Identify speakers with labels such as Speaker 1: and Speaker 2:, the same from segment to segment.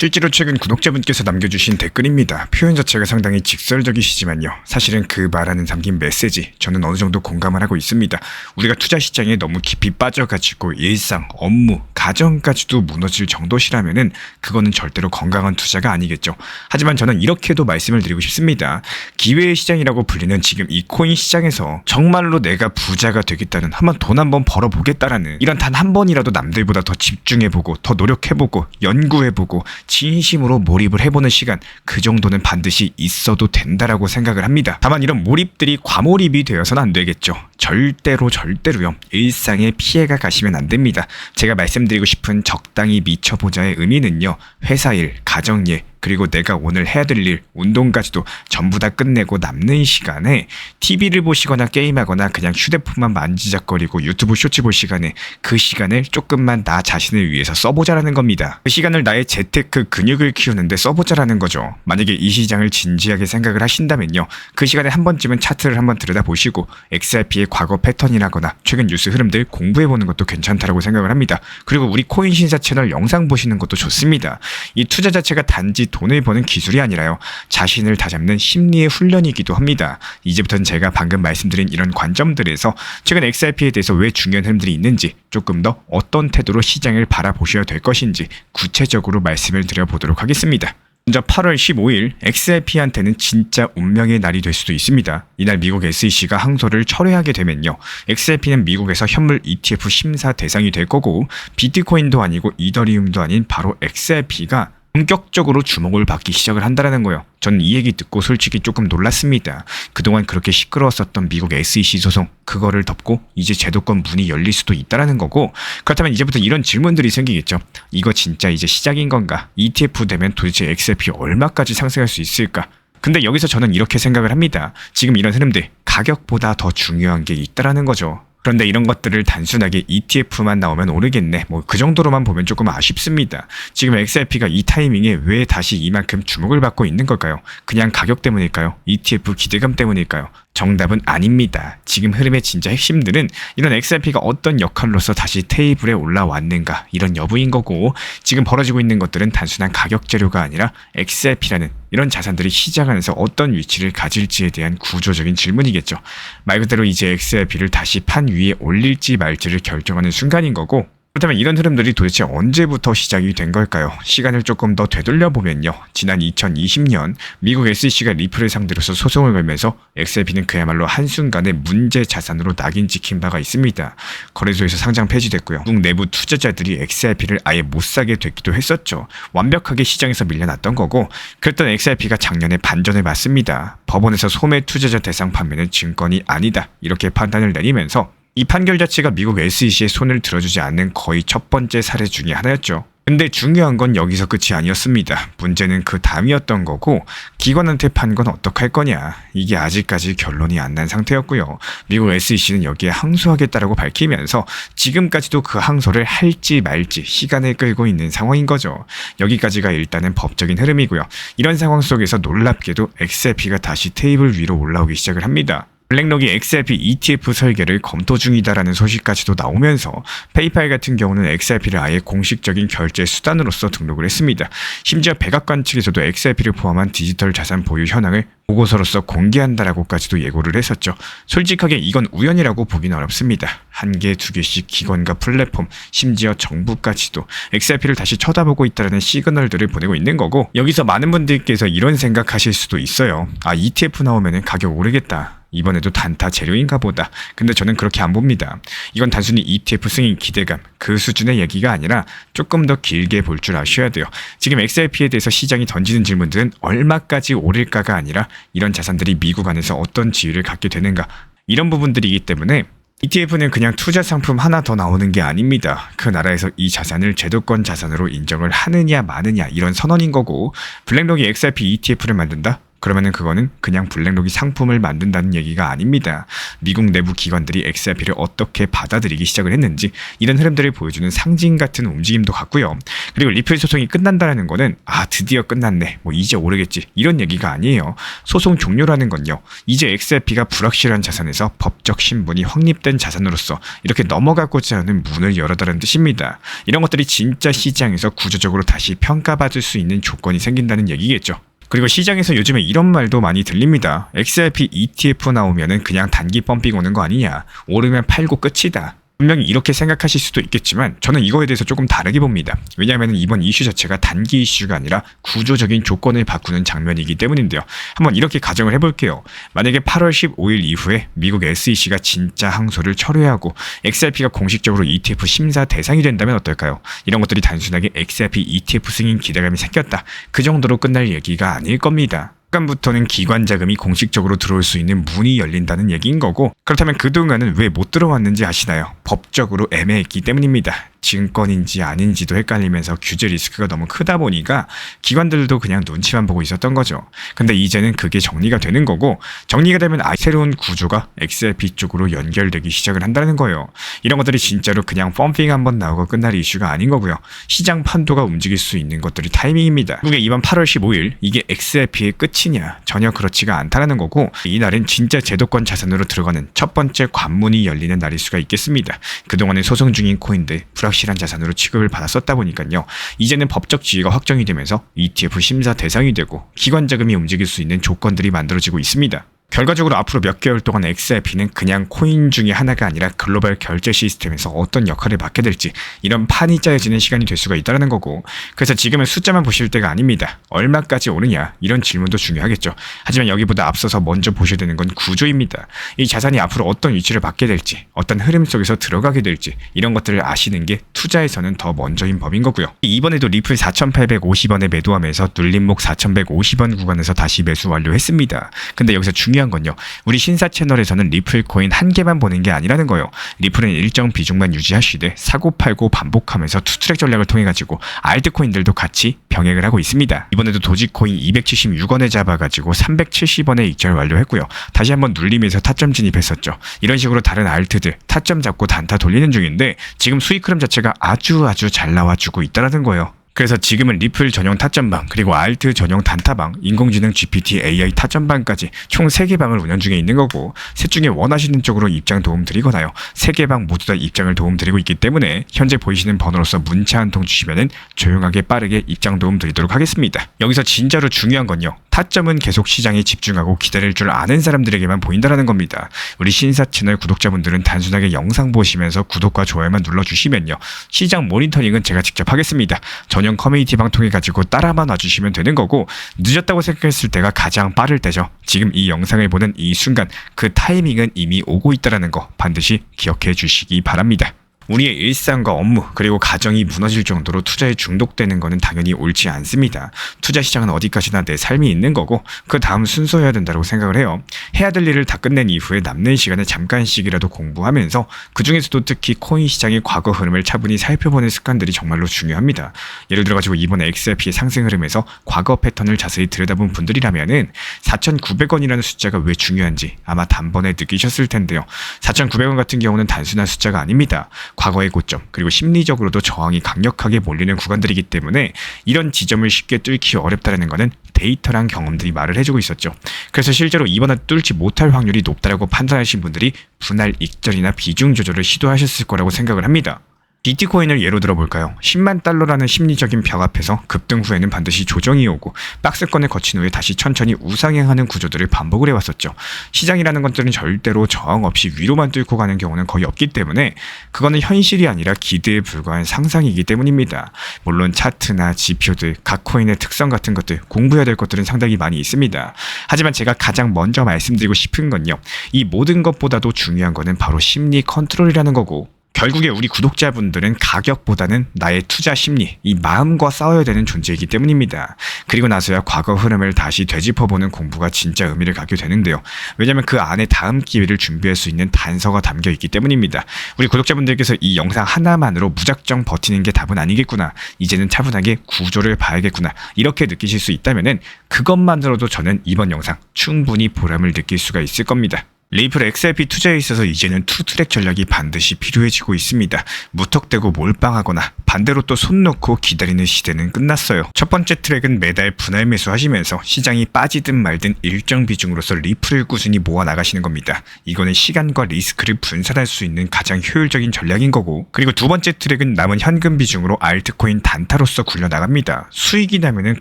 Speaker 1: 실제로 최근 구독자분께서 남겨주신 댓글입니다. 표현 자체가 상당히 직설적이시지만요. 사실은 그 말 안에 담긴 메시지 저는 어느 정도 공감을 하고 있습니다. 우리가 투자 시장에 너무 깊이 빠져가지고 일상, 업무, 가정까지도 무너질 정도시라면은 그거는 절대로 건강한 투자가 아니겠죠. 하지만 저는 이렇게도 말씀을 드리고 싶습니다. 기회의 시장이라고 불리는 지금 이 코인 시장에서 정말로 내가 부자가 되겠다는 돈 한번 벌어보겠다라는 이런 단 한 번이라도 남들보다 더 집중해보고 더 노력해보고 연구해보고 진심으로 몰입을 해보는 시간, 그 정도는 반드시 있어도 된다라고 생각을 합니다. 다만 이런 몰입들이 과몰입이 되어서는 안 되겠죠. 절대로요. 일상에 피해가 가시면 안 됩니다. 제가 말씀드리고 싶은 적당히 미쳐보자의 의미는요. 회사 일, 가정 일, 그리고 내가 오늘 해야 될 일, 운동까지도 전부 다 끝내고 남는 시간에 TV를 보시거나 게임하거나 그냥 휴대폰만 만지작거리고 유튜브 쇼츠 볼 시간에 그 시간을 조금만 나 자신을 위해서 써보자라는 겁니다. 그 시간을 나의 재테크 근육을 키우는데 써보자라는 거죠. 만약에 이 시장을 진지하게 생각을 하신다면요. 그 시간에 한 번쯤은 차트를 한번 들여다보시고 XRP의 과거 패턴이라거나 최근 뉴스 흐름들 공부해보는 것도 괜찮다라고 생각을 합니다. 그리고 우리 코인 신사 채널 영상 보시는 것도 좋습니다. 이 투자 자체가 단지 돈을 버는 기술이 아니라요. 자신을 다잡는 심리의 훈련이기도 합니다. 이제부터는 제가 방금 말씀드린 이런 관점들에서 최근 XRP에 대해서 왜 중요한 흐름들이 있는지 조금 더 어떤 태도로 시장을 바라보셔야 될 것인지 구체적으로 말씀을 드려보도록 하겠습니다. 먼저 8월 15일 XRP한테는 진짜 운명의 날이 될 수도 있습니다. 이날 미국 SEC가 항소를 철회하게 되면요. XRP는 미국에서 현물 ETF 심사 대상이 될 거고 비트코인도 아니고 이더리움도 아닌 바로 XRP가 본격적으로 주목을 받기 시작을 한다는 거예요. 저는 이 얘기 듣고 솔직히 조금 놀랐습니다. 그동안 그렇게 시끄러웠었던 미국 SEC 소송, 그거를 덮고 이제 제도권 문이 열릴 수도 있다는 거고, 그렇다면 이제부터 이런 질문들이 생기겠죠. 이거 진짜 이제 시작인 건가? ETF 되면 도대체 XRP 얼마까지 상승할 수 있을까? 근데 여기서 저는 이렇게 생각을 합니다. 지금 이런 흐름들, 가격보다 더 중요한 게 있다는 거죠. 그런데 이런 것들을 단순하게 ETF만 나오면 오르겠네. 그 정도로만 보면 조금 아쉽습니다. 지금 XRP가 이 타이밍에 왜 다시 이만큼 주목을 받고 있는 걸까요? 그냥 가격 때문일까요? ETF 기대감 때문일까요? 정답은 아닙니다. 지금 흐름의 진짜 핵심들은 이런 XRP가 어떤 역할로서 다시 테이블에 올라왔는가 이런 여부인 거고, 지금 벌어지고 있는 것들은 단순한 가격 재료가 아니라 XRP라는 이런 자산들이 시장 안에서 어떤 위치를 가질지에 대한 구조적인 질문이겠죠. 말 그대로 이제 XRP를 다시 판 위에 올릴지 말지를 결정하는 순간인 거고, 그렇다면 이런 흐름들이 도대체 언제부터 시작이 된 걸까요? 시간을 조금 더 되돌려보면요. 지난 2020년 미국 SEC가 리플을 상대로서 소송을 걸면서 XRP는 그야말로 한순간에 문제 자산으로 낙인 찍힌 바가 있습니다. 거래소에서 상장 폐지됐고요. 미국 내부 투자자들이 XRP를 아예 못 사게 됐기도 했었죠. 완벽하게 시장에서 밀려났던 거고, 그랬던 XRP가 작년에 반전을 맞습니다. 법원에서 소매 투자자 대상 판매는 증권이 아니다 이렇게 판단을 내리면서 이 판결 자체가 미국 SEC의 손을 들어주지 않는 거의 첫 번째 사례 중에 하나였죠. 근데 중요한 건 여기서 끝이 아니었습니다. 문제는 그 다음이었던 거고, 기관한테 판 건 어떡할 거냐. 이게 아직까지 결론이 안 난 상태였고요. 미국 SEC는 여기에 항소하겠다라고 밝히면서 지금까지도 그 항소를 할지 말지 시간을 끌고 있는 상황인 거죠. 여기까지가 일단은 법적인 흐름이고요. 이런 상황 속에서 놀랍게도 XRP가 다시 테이블 위로 올라오기 시작을 합니다. 블랙록이 XRP ETF 설계를 검토 중이다라는 소식까지도 나오면서 페이팔 같은 경우는 XRP를 아예 공식적인 결제 수단으로서 등록을 했습니다. 심지어 백악관 측에서도 XRP를 포함한 디지털 자산 보유 현황을 보고서로서 공개한다라고까지도 예고를 했었죠. 솔직하게 이건 우연이라고 보기는 어렵습니다. 한 개, 두 개씩 기관과 플랫폼, 심지어 정부까지도 XRP를 다시 쳐다보고 있다는 시그널들을 보내고 있는 거고, 여기서 많은 분들께서 이런 생각하실 수도 있어요. ETF 나오면 가격 오르겠다. 이번에도 단타 재료인가 보다. 근데 저는 그렇게 안 봅니다. 이건 단순히 ETF 승인 기대감, 그 수준의 얘기가 아니라 조금 더 길게 볼 줄 아셔야 돼요. 지금 XRP에 대해서 시장이 던지는 질문들은 얼마까지 오를까가 아니라 이런 자산들이 미국 안에서 어떤 지위를 갖게 되는가, 이런 부분들이기 때문에 ETF는 그냥 투자 상품 하나 더 나오는 게 아닙니다. 그 나라에서 이 자산을 제도권 자산으로 인정을 하느냐 마느냐 이런 선언인 거고, 블랙록이 XRP ETF를 만든다? 그러면은 그거는 그냥 블랙록이 상품을 만든다는 얘기가 아닙니다. 미국 내부 기관들이 XRP를 어떻게 받아들이기 시작을 했는지 이런 흐름들을 보여주는 상징 같은 움직임도 같고요. 그리고 리플 소송이 끝난다는 거는 드디어 끝났네, 이제 오르겠지, 이런 얘기가 아니에요. 소송 종료라는 건요, 이제 XRP가 불확실한 자산에서 법적 신분이 확립된 자산으로서 이렇게 넘어가고자 하는 문을 열어달라는 뜻입니다. 이런 것들이 진짜 시장에서 구조적으로 다시 평가받을 수 있는 조건이 생긴다는 얘기겠죠. 그리고 시장에서 요즘에 이런 말도 많이 들립니다. XRP ETF 나오면은 그냥 단기 펌핑 오는 거 아니냐, 오르면 팔고 끝이다. 분명히 이렇게 생각하실 수도 있겠지만 저는 이거에 대해서 조금 다르게 봅니다. 왜냐하면 이번 이슈 자체가 단기 이슈가 아니라 구조적인 조건을 바꾸는 장면이기 때문인데요. 한번 이렇게 가정을 해볼게요. 만약에 8월 15일 이후에 미국 SEC가 진짜 항소를 철회하고 XRP가 공식적으로 ETF 심사 대상이 된다면 어떨까요? 이런 것들이 단순하게 XRP ETF 승인 기대감이 생겼다, 그 정도로 끝날 얘기가 아닐 겁니다. 잠깐부터는 기관 자금이 공식적으로 들어올 수 있는 문이 열린다는 얘기인 거고, 그렇다면 그동안은 왜 못 들어왔는지 아시나요? 법적으로 애매했기 때문입니다. 증권인지 아닌지도 헷갈리면서 규제 리스크가 너무 크다 보니까 기관들도 그냥 눈치만 보고 있었던 거죠. 근데 이제는 그게 정리가 되는 거고, 정리가 되면 새로운 구조가 XRP 쪽으로 연결되기 시작을 한다는 거예요. 이런 것들이 진짜로 그냥 펌핑 한번 나오고 끝날 이슈가 아닌 거고요. 시장 판도가 움직일 수 있는 것들이 타이밍입니다. 미국의 이번 8월 15일 이게 XRP의 끝이냐? 전혀 그렇지가 않다는 거고, 이날은 진짜 제도권 자산으로 들어가는 첫 번째 관문이 열리는 날일 수가 있겠습니다. 그동안은 소송 중인 코인들 불확실한 자산으로 취급을 받았었다 보니까요, 이제는 법적 지위가 확정이 되면서 ETF 심사 대상이 되고 기관 자금이 움직일 수 있는 조건들이 만들어지고 있습니다. 결과적으로 앞으로 몇 개월 동안 XRP는 그냥 코인 중에 하나가 아니라 글로벌 결제 시스템에서 어떤 역할을 맡게 될지 이런 판이 짜여지는 시간이 될 수가 있다는 거고, 그래서 지금은 숫자만 보실 때가 아닙니다. 얼마까지 오르냐, 이런 질문도 중요하겠죠. 하지만 여기보다 앞서서 먼저 보셔야 되는 건 구조입니다. 이 자산이 앞으로 어떤 위치를 맡게 될지, 어떤 흐름 속에서 들어가게 될지, 이런 것들을 아시는 게 투자에서는 더 먼저인 법인 거고요. 이번에도 리플 4,850원에 매도하면서 눌림목 4,150원 구간에서 다시 매수 완료했습니다. 근데 여기서 중요한 건요, 우리 신사 채널에서는 리플 코인 한 개만 보는 게 아니라는 거예요. 리플은 일정 비중만 유지하시되 사고 팔고 반복하면서 투트랙 전략을 통해 가지고 알트코인들도 같이 병행을 하고 있습니다. 이번에도 도지코인 276원에 잡아가지고 370원에 익절 완료했고요. 다시 한번 눌리면서 타점 진입했었죠. 이런 식으로 다른 알트들 타점 잡고 단타 돌리는 중인데 지금 수익 흐름 자체가 아주 잘 나와주고 있다는 거예요. 그래서 지금은 리플 전용 타점방, 그리고 알트 전용 단타방, 인공지능 GPT AI 타점방까지 총 3개 방을 운영 중에 있는 거고, 셋 중에 원하시는 쪽으로 입장 도움 드리거나요, 3개 방 모두 다 입장을 도움 드리고 있기 때문에 현재 보이시는 번호로서 문자 한 통 주시면은 조용하게 빠르게 입장 도움 드리도록 하겠습니다. 여기서 진짜로 중요한 건요, 타점은 계속 시장에 집중하고 기다릴 줄 아는 사람들에게만 보인다는 겁니다. 우리 신사 채널 구독자분들은 단순하게 영상 보시면서 구독과 좋아요만 눌러주시면요, 시장 모니터링은 제가 직접 하겠습니다. 전용 커뮤니티방 통해 가지고 따라만 와주시면 되는 거고, 늦었다고 생각했을 때가 가장 빠를 때죠. 지금 이 영상을 보는 이 순간 그 타이밍은 이미 오고 있다는 거 반드시 기억해 주시기 바랍니다. 우리의 일상과 업무 그리고 가정이 무너질 정도로 투자에 중독되는 것은 당연히 옳지 않습니다. 투자 시장은 어디까지나 내 삶이 있는 거고 그 다음 순서여야 된다고 생각을 해요. 해야 될 일을 다 끝낸 이후에 남는 시간에 잠깐씩이라도 공부하면서 그 중에서도 특히 코인 시장의 과거 흐름을 차분히 살펴보는 습관들이 정말로 중요합니다. 예를 들어가지고 이번에 XRP의 상승 흐름에서 과거 패턴을 자세히 들여다본 분들이라면은 4,900원이라는 숫자가 왜 중요한지 아마 단번에 느끼셨을 텐데요. 4,900원 같은 경우는 단순한 숫자가 아닙니다. 과거의 고점, 그리고 심리적으로도 저항이 강력하게 몰리는 구간들이기 때문에 이런 지점을 쉽게 뚫기 어렵다는 것은 데이터랑 경험들이 말을 해주고 있었죠. 그래서 실제로 이번에 뚫지 못할 확률이 높다고 판단하신 분들이 분할 익절이나 비중 조절을 시도하셨을 거라고 생각을 합니다. 비트코인을 예로 들어볼까요? 10만 달러라는 심리적인 벽 앞에서 급등 후에는 반드시 조정이 오고 박스권을 거친 후에 다시 천천히 우상향하는 구조들을 반복을 해왔었죠. 시장이라는 것들은 절대로 저항 없이 위로만 뚫고 가는 경우는 거의 없기 때문에 그거는 현실이 아니라 기대에 불과한 상상이기 때문입니다. 물론 차트나 지표들, 각 코인의 특성 같은 것들 공부해야 될 것들은 상당히 많이 있습니다. 하지만 제가 가장 먼저 말씀드리고 싶은 건요, 이 모든 것보다도 중요한 거는 바로 심리 컨트롤이라는 거고, 결국에 우리 구독자분들은 가격보다는 나의 투자 심리, 이 마음과 싸워야 되는 존재이기 때문입니다. 그리고 나서야 과거 흐름을 다시 되짚어보는 공부가 진짜 의미를 갖게 되는데요. 왜냐하면 그 안에 다음 기회를 준비할 수 있는 단서가 담겨 있기 때문입니다. 우리 구독자분들께서 이 영상 하나만으로 무작정 버티는 게 답은 아니겠구나. 이제는 차분하게 구조를 봐야겠구나. 이렇게 느끼실 수 있다면은 그것만으로도 저는 이번 영상 충분히 보람을 느낄 수가 있을 겁니다. 레이플 XRP 투자에 있어서 이제는 투트랙 전략이 반드시 필요해지고 있습니다. 무턱대고 몰빵하거나 반대로 또 손 놓고 기다리는 시대는 끝났어요. 첫 번째 트랙은 매달 분할 매수하시면서 시장이 빠지든 말든 일정 비중으로서 리플을 꾸준히 모아 나가시는 겁니다. 이거는 시간과 리스크를 분산할 수 있는 가장 효율적인 전략인 거고, 그리고 두 번째 트랙은 남은 현금 비중으로 알트코인 단타로서 굴려 나갑니다. 수익이 나면은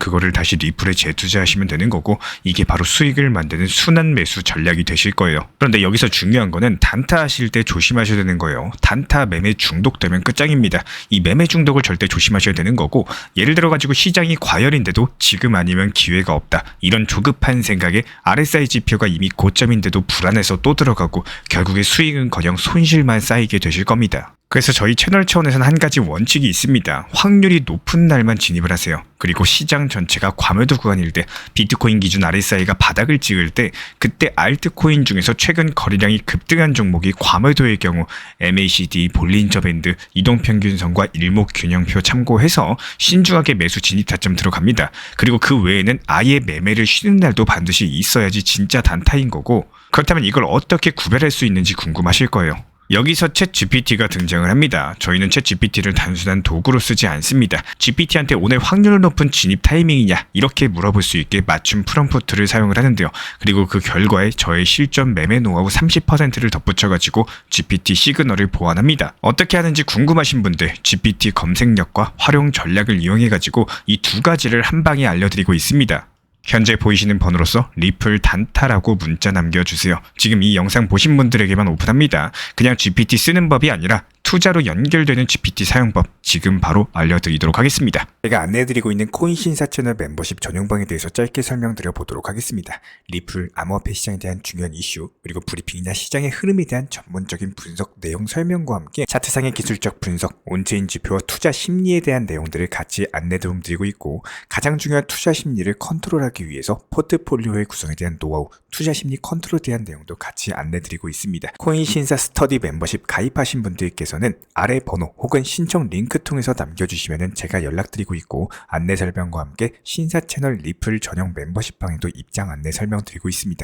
Speaker 1: 그거를 다시 리플에 재투자하시면 되는 거고, 이게 바로 수익을 만드는 순환 매수 전략이 되실 거예요. 그런데 여기서 중요한 거는 단타 하실 때 조심하셔야 되는 거예요. 단타 매매 중독되면 끝장입니다. 이 매매 중독을 절대 조심하셔야 되는 거고, 예를 들어 가지고 시장이 과열인데도 지금 아니면 기회가 없다, 이런 조급한 생각에 RSI 지표가 이미 고점인데도 불안해서 또 들어가고 결국에 수익은커녕 손실만 쌓이게 되실 겁니다. 그래서 저희 채널 차원에서는 한 가지 원칙이 있습니다. 확률이 높은 날만 진입을 하세요. 그리고 시장 전체가 과매도 구간일 때, 비트코인 기준 RSI가 바닥을 찍을 때, 그때 알트코인 중에서 최근 거래량이 급등한 종목이 과매도의 경우 MACD, 볼린저 밴드, 이동평균선과 일목균형표 참고해서 신중하게 매수 진입 타점 들어갑니다. 그리고 그 외에는 아예 매매를 쉬는 날도 반드시 있어야지 진짜 단타인 거고, 그렇다면 이걸 어떻게 구별할 수 있는지 궁금하실 거예요. 여기서 챗 GPT가 등장을 합니다. 저희는 챗 GPT를 단순한 도구로 쓰지 않습니다. GPT한테 오늘 확률 높은 진입 타이밍이냐 이렇게 물어볼 수 있게 맞춤 프롬프트를 사용을 하는데요. 그리고 그 결과에 저의 실전 매매 노하우 30%를 덧붙여가지고 GPT 시그널을 보완합니다. 어떻게 하는지 궁금하신 분들 GPT 검색력과 활용 전략을 이용해가지고 이 두 가지를 한 방에 알려드리고 있습니다. 현재 보이시는 번호로서 리플 단타라고 문자 남겨주세요. 지금 이 영상 보신 분들에게만 오픈합니다. 그냥 GPT 쓰는 법이 아니라 투자로 연결되는 GPT 사용법 지금 바로 알려드리도록 하겠습니다. 제가 안내해드리고 있는 코인 신사 채널 멤버십 전용방에 대해서 짧게 설명드려 보도록 하겠습니다. 리플, 암호화폐 시장에 대한 중요한 이슈, 그리고 브리핑이나 시장의 흐름에 대한 전문적인 분석 내용 설명과 함께 차트상의 기술적 분석, 온체인 지표와 투자 심리에 대한 내용들을 같이 안내 도움드리고 있고, 가장 중요한 투자 심리를 컨트롤하기 위해서 포트폴리오의 구성에 대한 노하우, 투자 심리 컨트롤에 대한 내용도 같이 안내드리고 있습니다. 코인 신사 스터디 멤버십 가입하신 분들께서는 아래 번호 혹은 신청 링크 통해서 남겨주시면 제가 연락드리고 있고, 안내 설명과 함께 신사 채널 리플 전용 멤버십 방에도 입장 안내 설명드리고 있습니다.